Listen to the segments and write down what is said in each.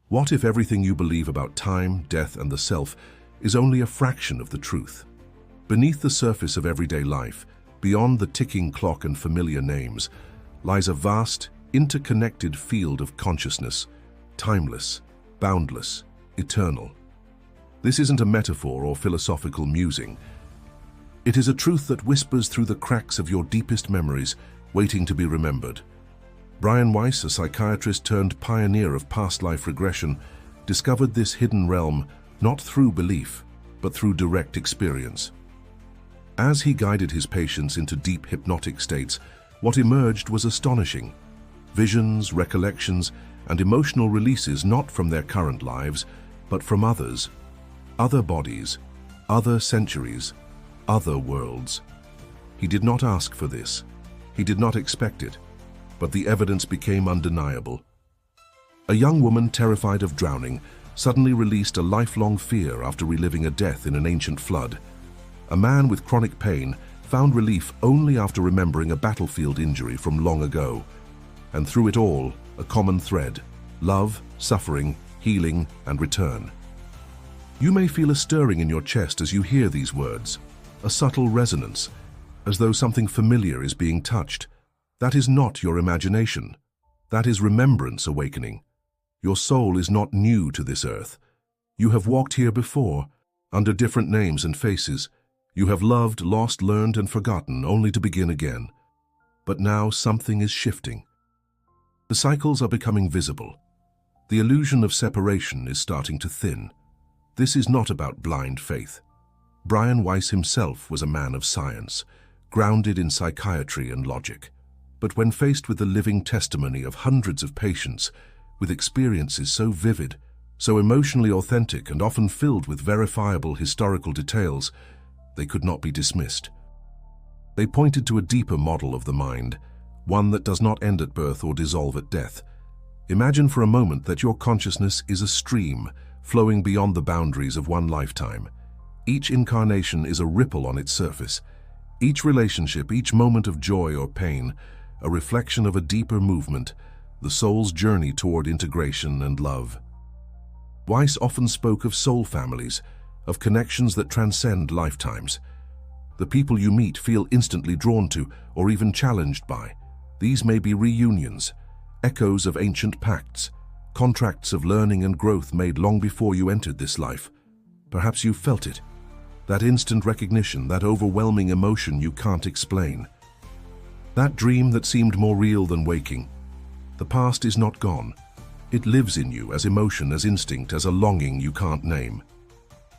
What if everything you believe about time, death, and the self is only a fraction of the truth? Beneath the surface of everyday life, beyond the ticking clock and familiar names, lies a vast, interconnected field of consciousness, timeless, boundless, eternal. This isn't a metaphor or philosophical musing. It is a truth that whispers through the cracks of your deepest memories, waiting to be remembered. Brian Weiss, a psychiatrist turned pioneer of past life regression, discovered this hidden realm not through belief, but through direct experience. As he guided his patients into deep hypnotic states, what emerged was astonishing. Visions, recollections, and emotional releases not from their current lives, but from others, other bodies, other centuries, other worlds. He did not ask for this. He did not expect it. But the evidence became undeniable. A young woman terrified of drowning suddenly released a lifelong fear after reliving a death in an ancient flood. A man with chronic pain found relief only after remembering a battlefield injury from long ago. And through it all, a common thread: love, suffering, healing, and return. You may feel a stirring in your chest as you hear these words, a subtle resonance, as though something familiar is being touched. That is not your imagination. That is remembrance awakening. Your soul is not new to this earth. You have walked here before, under different names and faces. You have loved, lost, learned, and forgotten, only to begin again. But now something is shifting. The cycles are becoming visible. The illusion of separation is starting to thin. This is not about blind faith. Brian Weiss himself was a man of science, grounded in psychiatry and logic. But when faced with the living testimony of hundreds of patients, with experiences so vivid, so emotionally authentic, and often filled with verifiable historical details, they could not be dismissed. They pointed to a deeper model of the mind, one that does not end at birth or dissolve at death. Imagine for a moment that your consciousness is a stream flowing beyond the boundaries of one lifetime. Each incarnation is a ripple on its surface. Each relationship, each moment of joy or pain, a reflection of a deeper movement, the soul's journey toward integration and love. Weiss often spoke of soul families, of connections that transcend lifetimes. The people you meet feel instantly drawn to or even challenged by. These may be reunions, echoes of ancient pacts, contracts of learning and growth made long before you entered this life. Perhaps you felt it, that instant recognition, that overwhelming emotion you can't explain. That dream that seemed more real than waking. The past is not gone. It lives in you as emotion, as instinct, as a longing you can't name.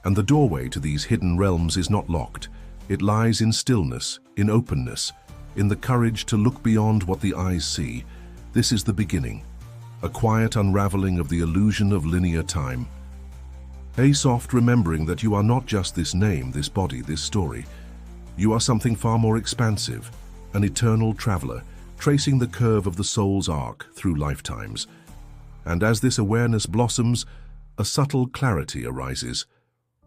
And the doorway to these hidden realms is not locked. It lies in stillness, in openness, in the courage to look beyond what the eyes see. This is the beginning, a quiet unraveling of the illusion of linear time. Stay soft, remembering that you are not just this name, this body, this story. You are something far more expansive, an eternal traveler, tracing the curve of the soul's arc through lifetimes. And as this awareness blossoms, a subtle clarity arises.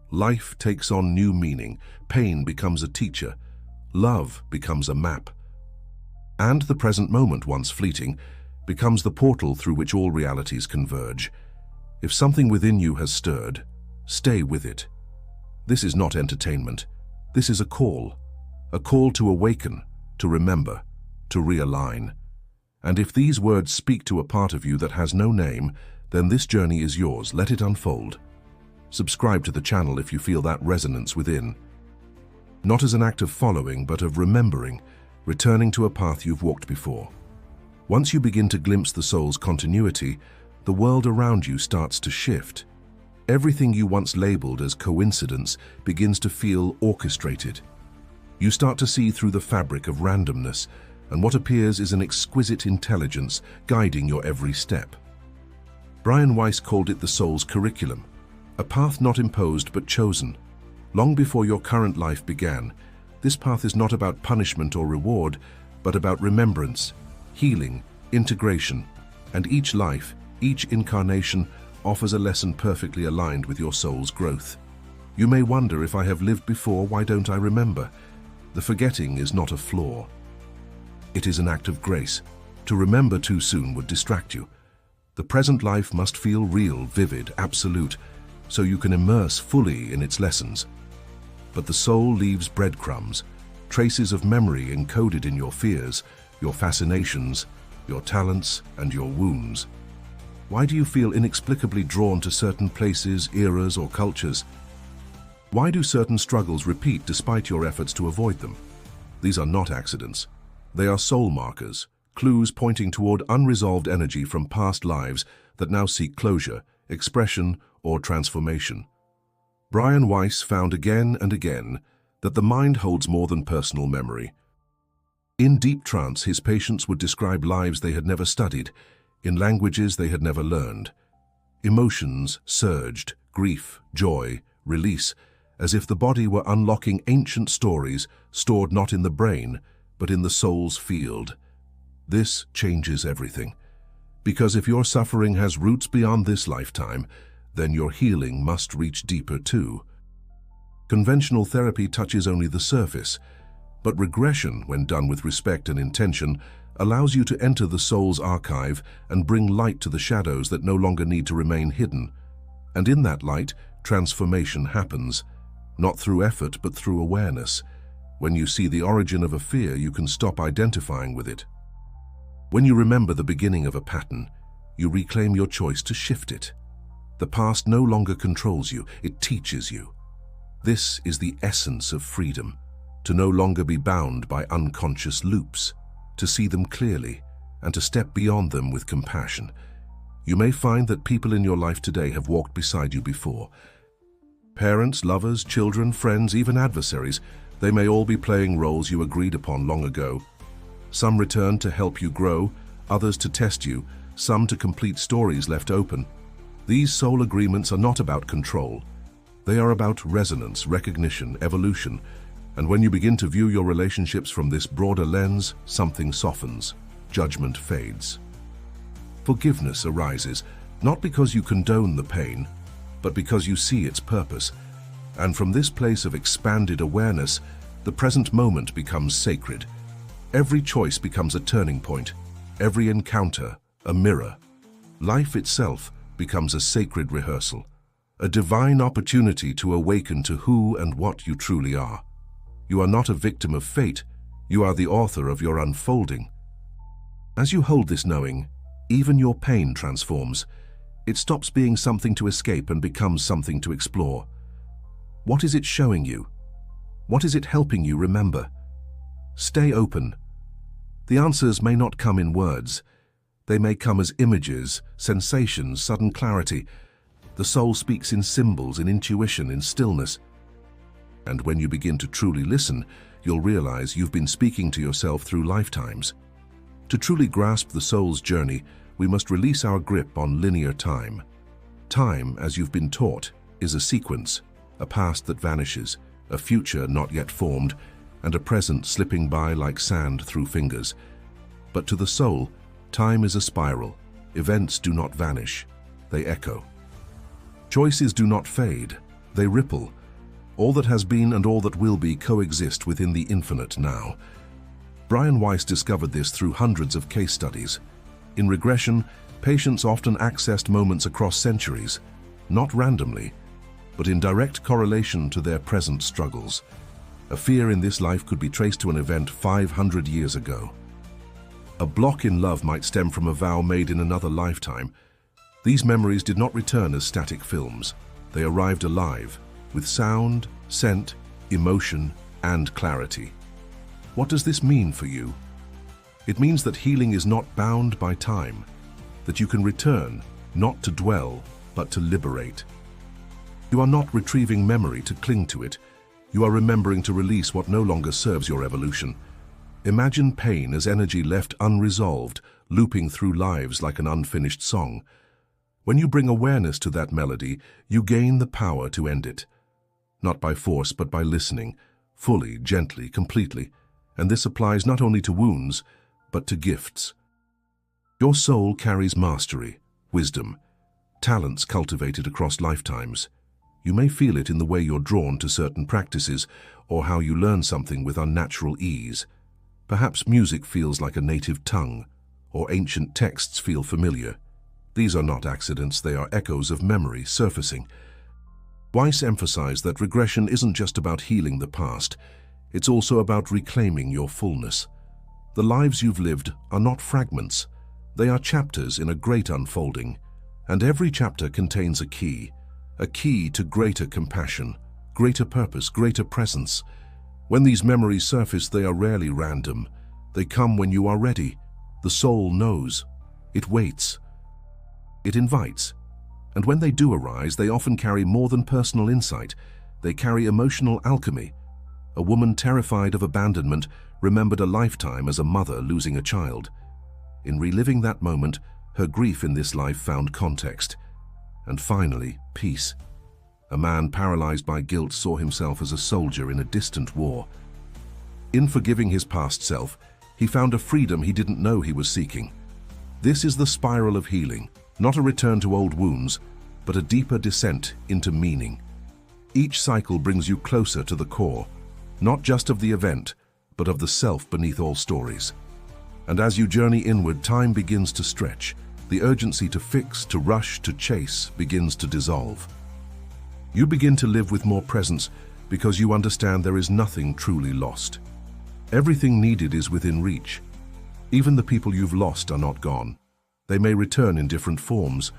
Life takes on new meaning, pain becomes a teacher, love becomes a map. And the present moment, once fleeting, becomes the portal through which all realities converge. If something within you has stirred, stay with it. This is not entertainment. This is a call to awaken, to remember, to realign. And if these words speak to a part of you that has no name, then this journey is yours. Let it unfold. Subscribe to the channel if you feel that resonance within. Not as an act of following, but of remembering, returning to a path you've walked before. Once you begin to glimpse the soul's continuity, the world around you starts to shift. Everything you once labeled as coincidence begins to feel orchestrated. You start to see through the fabric of randomness, and what appears is an exquisite intelligence guiding your every step. Brian Weiss called it the soul's curriculum, a path not imposed but chosen. Long before your current life began, this path is not about punishment or reward, but about remembrance, healing, integration, and each life, each incarnation offers a lesson perfectly aligned with your soul's growth. You may wonder, if I have lived before, why don't I remember? The forgetting is not a flaw. It is an act of grace. To remember too soon would distract you. The present life must feel real, vivid, absolute, so you can immerse fully in its lessons. But the soul leaves breadcrumbs, traces of memory encoded in your fears, your fascinations, your talents, and your wounds. Why do you feel inexplicably drawn to certain places, eras, or cultures? Why do certain struggles repeat despite your efforts to avoid them? These are not accidents. They are soul markers, clues pointing toward unresolved energy from past lives that now seek closure, expression, or transformation. Weiss found again and again that the mind holds more than personal memory. In deep trance, his patients would describe lives they had never studied, in languages they had never learned. Emotions surged, grief, joy, release, as if the body were unlocking ancient stories stored not in the brain, but in the soul's field. This changes everything. Because if your suffering has roots beyond this lifetime, then your healing must reach deeper too. Conventional therapy touches only the surface, but regression, when done with respect and intention, allows you to enter the soul's archive and bring light to the shadows that no longer need to remain hidden. And in that light, transformation happens, not through effort but through awareness. When you see the origin of a fear, you can stop identifying with it. When you remember the beginning of a pattern, you reclaim your choice to shift it. The past no longer controls you, it teaches you. This is the essence of freedom, to no longer be bound by unconscious loops, to see them clearly, and to step beyond them with compassion. You may find that people in your life today have walked beside you before. Parents, lovers, children, friends, even adversaries, they may all be playing roles you agreed upon long ago. Some return to help you grow, others to test you, some to complete stories left open. These soul agreements are not about control. They are about resonance, recognition, evolution. And when you begin to view your relationships from this broader lens, something softens, judgment fades. Forgiveness arises, not because you condone the pain, but because you see its purpose. And from this place of expanded awareness, the present moment becomes sacred. Every choice becomes a turning point, every encounter a mirror. Life itself becomes a sacred rehearsal, a divine opportunity to awaken to who and what you truly are. You are not a victim of fate, you are the author of your unfolding. As you hold this knowing, even your pain transforms. It stops being something to escape and becomes something to explore. What is it showing you? What is it helping you remember? Stay open. The answers may not come in words. They may come as images, sensations, sudden clarity. The soul speaks in symbols, in intuition, in stillness. And when you begin to truly listen, you'll realize you've been speaking to yourself through lifetimes. To truly grasp the soul's journey, we must release our grip on linear time. Time, as you've been taught, is a sequence, a past that vanishes, a future not yet formed, and a present slipping by like sand through fingers. But to the soul, time is a spiral. Events do not vanish, they echo. Choices do not fade, they ripple. All that has been and all that will be coexist within the infinite now. Weiss discovered this through hundreds of case studies. In regression, patients often accessed moments across centuries, not randomly, but in direct correlation to their present struggles. A fear in this life could be traced to an event 500 years ago. A block in love might stem from a vow made in another lifetime. These memories did not return as static films. They arrived alive, with sound, scent, emotion, and clarity. What does this mean for you? It means that healing is not bound by time, that you can return, not to dwell, but to liberate. You are not retrieving memory to cling to it. You are remembering to release what no longer serves your evolution. Imagine pain as energy left unresolved, looping through lives like an unfinished song. When you bring awareness to that melody, you gain the power to end it. Not by force, but by listening, fully, gently, completely. And this applies not only to wounds, but to gifts. Your soul carries mastery, wisdom, talents cultivated across lifetimes. You may feel it in the way you're drawn to certain practices, or how you learn something with unnatural ease. Perhaps music feels like a native tongue, or ancient texts feel familiar. These are not accidents, they are echoes of memory surfacing. Weiss emphasized that regression isn't just about healing the past, it's also about reclaiming your fullness. The lives you've lived are not fragments, they are chapters in a great unfolding, and every chapter contains a key to greater compassion, greater purpose, greater presence. When these memories surface, they are rarely random. They come when you are ready. The soul knows. It waits. It invites. And when they do arise, they often carry more than personal insight. They carry emotional alchemy. A woman terrified of abandonment remembered a lifetime as a mother losing a child. In reliving that moment, her grief in this life found context. And finally, peace. A man paralyzed by guilt saw himself as a soldier in a distant war. In forgiving his past self, he found a freedom he didn't know he was seeking. This is the spiral of healing, not a return to old wounds, but a deeper descent into meaning. Each cycle brings you closer to the core, not just of the event, but of the self beneath all stories. And as you journey inward, time begins to stretch. The urgency to fix, to rush, to chase begins to dissolve. You begin to live with more presence because you understand there is nothing truly lost. Everything needed is within reach. Even the people you've lost are not gone. They may return in different forms,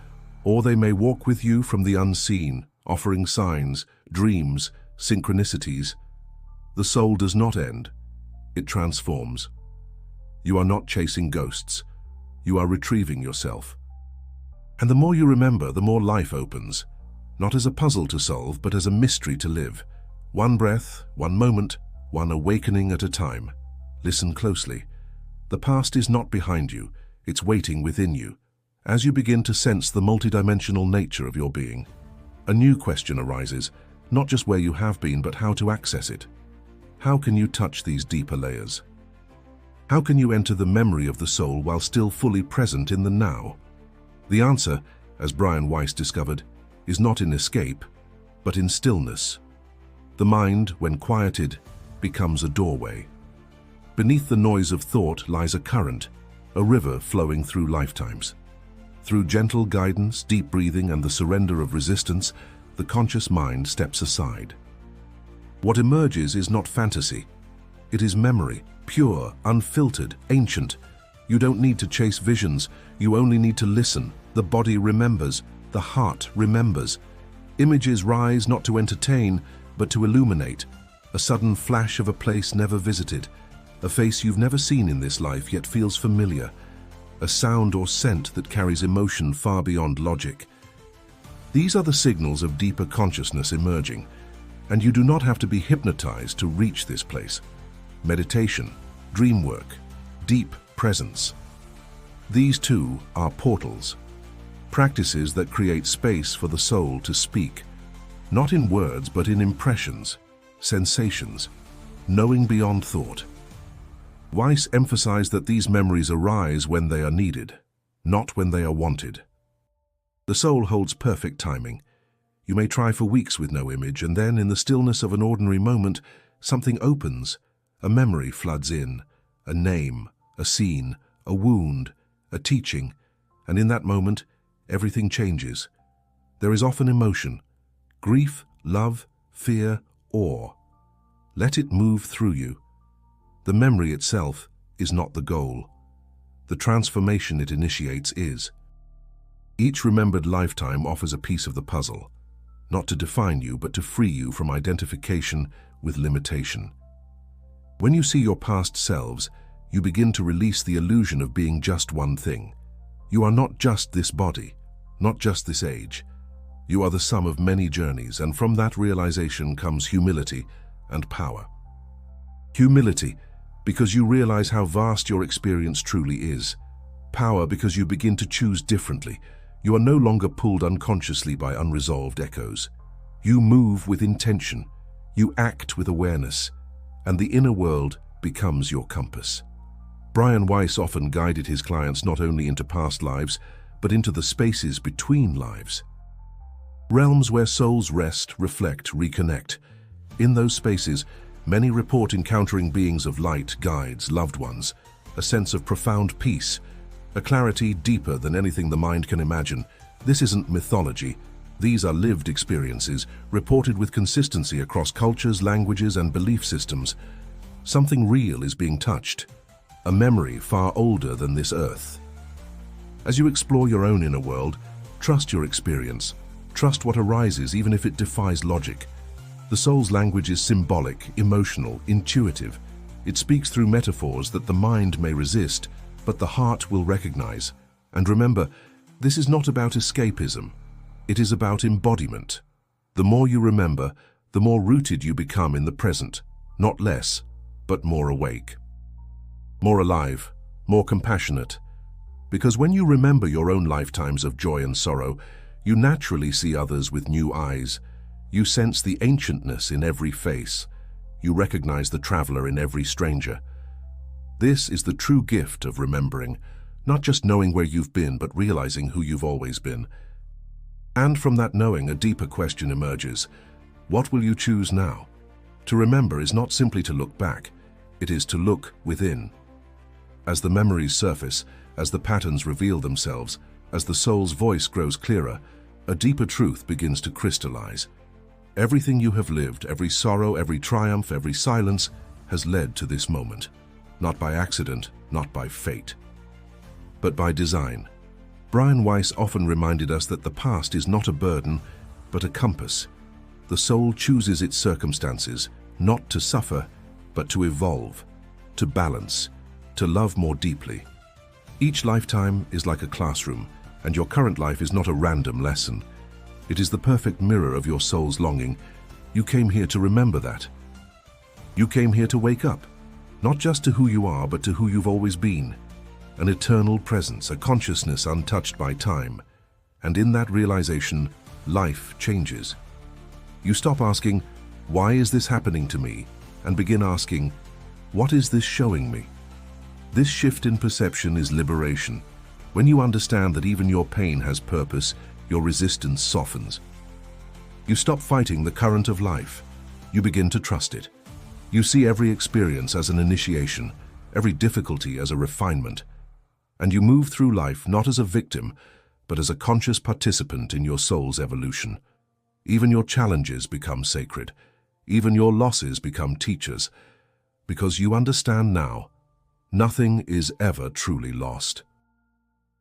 or they may walk with you from the unseen, offering signs, dreams, synchronicities. The soul does not end. It transforms. You are not chasing ghosts. You are retrieving yourself. And the more you remember, the more life opens, not as a puzzle to solve, but as a mystery to live. One breath, one moment, one awakening at a time. Listen closely. The past is not behind you, it's waiting within you. As you begin to sense the multidimensional nature of your being, a new question arises, not just where you have been, but how to access it. How can you touch these deeper layers? How can you enter the memory of the soul while still fully present in the now? The answer, as Weiss discovered, is not in escape, but in stillness. The mind, when quieted, becomes a doorway. Beneath the noise of thought lies a current, a river flowing through lifetimes. Through gentle guidance, deep breathing, and the surrender of resistance, the conscious mind steps aside. What emerges is not fantasy. It is memory, pure, unfiltered, ancient. You don't need to chase visions, you only need to listen. The body remembers, the heart remembers. Images rise not to entertain, but to illuminate. A sudden flash of a place never visited, a face you've never seen in this life yet feels familiar, a sound or scent that carries emotion far beyond logic. These are the signals of deeper consciousness emerging, and you do not have to be hypnotized to reach this place. Meditation, dream work, deep presence. These too are portals, practices that create space for the soul to speak, not in words but in impressions, sensations, knowing beyond thought. Weiss emphasized that these memories arise when they are needed, not when they are wanted. The soul holds perfect timing. You may try for weeks with no image, and then in the stillness of an ordinary moment, something opens. A memory floods in, a name, a scene, a wound, a teaching, and in that moment, everything changes. There is often emotion, grief, love, fear, awe. Let it move through you. The memory itself is not the goal. The transformation it initiates is. Each remembered lifetime offers a piece of the puzzle, not to define you, but to free you from identification with limitation. When you see your past selves, you begin to release the illusion of being just one thing. You are not just this body, not just this age. You are the sum of many journeys, and from that realization comes humility and power. Humility, because you realize how vast your experience truly is. Power, because you begin to choose differently. You are no longer pulled unconsciously by unresolved echoes. You move with intention. You act with awareness. And the inner world becomes your compass. Weiss often guided his clients not only into past lives, but into the spaces between lives. Realms where souls rest, reflect, reconnect. In those spaces, many report encountering beings of light, guides, loved ones, a sense of profound peace, a clarity deeper than anything the mind can imagine. This isn't mythology. These are lived experiences, reported with consistency across cultures, languages, and belief systems. Something real is being touched, a memory far older than this earth. As you explore your own inner world, trust your experience. Trust what arises even if it defies logic. The soul's language is symbolic, emotional, intuitive. It speaks through metaphors that the mind may resist, but the heart will recognize. And remember, this is not about escapism. It is about embodiment. The more you remember, the more rooted you become in the present, not less, but more awake. More alive, more compassionate. Because when you remember your own lifetimes of joy and sorrow, you naturally see others with new eyes. You sense the ancientness in every face. You recognize the traveler in every stranger. This is the true gift of remembering, not just knowing where you've been, but realizing who you've always been. And from that knowing, a deeper question emerges. What will you choose now? To remember is not simply to look back, it is to look within. As the memories surface, as the patterns reveal themselves, as the soul's voice grows clearer, a deeper truth begins to crystallize. Everything you have lived, every sorrow, every triumph, every silence, has led to this moment. Not by accident, not by fate, but by design. Brian Weiss often reminded us that the past is not a burden, but a compass. The soul chooses its circumstances, not to suffer, but to evolve, to balance, to love more deeply. Each lifetime is like a classroom, and your current life is not a random lesson. It is the perfect mirror of your soul's longing. You came here to remember that. You came here to wake up, not just to who you are, but to who you've always been. An eternal presence, a consciousness untouched by time. And in that realization, life changes. You stop asking, why is this happening to me? And begin asking, what is this showing me? This shift in perception is liberation. When you understand that even your pain has purpose, your resistance softens. You stop fighting the current of life. You begin to trust it. You see every experience as an initiation, every difficulty as a refinement. And you move through life not as a victim, but as a conscious participant in your soul's evolution. Even your challenges become sacred. Even your losses become teachers. Because you understand now, nothing is ever truly lost.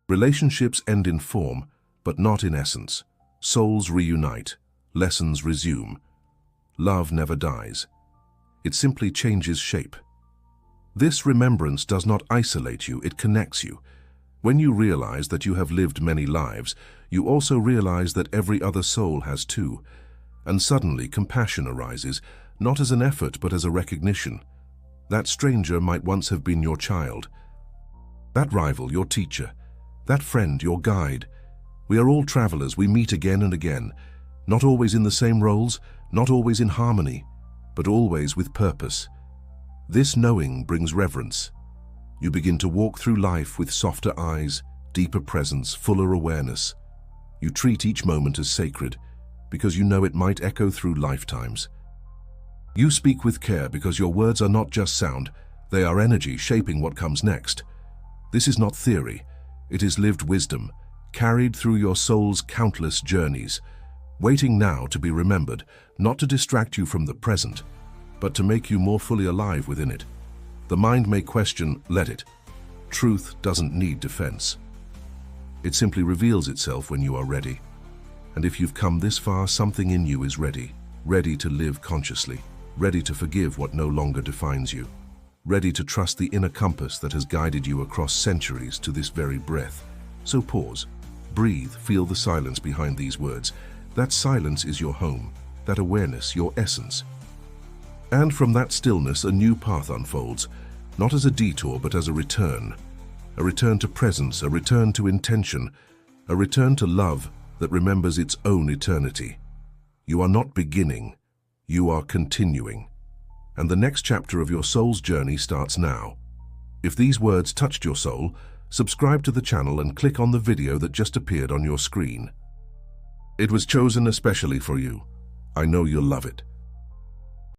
Relationships end in form, but not in essence. Souls reunite. Lessons resume. Love never dies. It simply changes shape. This remembrance does not isolate you, it connects you. When you realize that you have lived many lives, you also realize that every other soul has too. And suddenly compassion arises, not as an effort but as a recognition. That stranger might once have been your child. That rival, your teacher. That friend, your guide. We are all travelers, we meet again and again. Not always in the same roles, not always in harmony, but always with purpose. This knowing brings reverence. You begin to walk through life with softer eyes, deeper presence, fuller awareness. You treat each moment as sacred, because you know it might echo through lifetimes. You speak with care because your words are not just sound, they are energy shaping what comes next. This is not theory, it is lived wisdom, carried through your soul's countless journeys, waiting now to be remembered, not to distract you from the present, but to make you more fully alive within it. The mind may question, let it. Truth doesn't need defense. It simply reveals itself when you are ready. And if you've come this far, something in you is ready, ready to live consciously, ready to forgive what no longer defines you, ready to trust the inner compass that has guided you across centuries to this very breath. So pause, breathe, feel the silence behind these words. That silence is your home, that awareness, your essence. And from that stillness, a new path unfolds, not as a detour, but as a return to presence, a return to intention, a return to love that remembers its own eternity. You are not beginning, you are continuing. And the next chapter of your soul's journey starts now. If these words touched your soul, subscribe to the channel and click on the video that just appeared on your screen. It was chosen especially for you. I know you'll love it.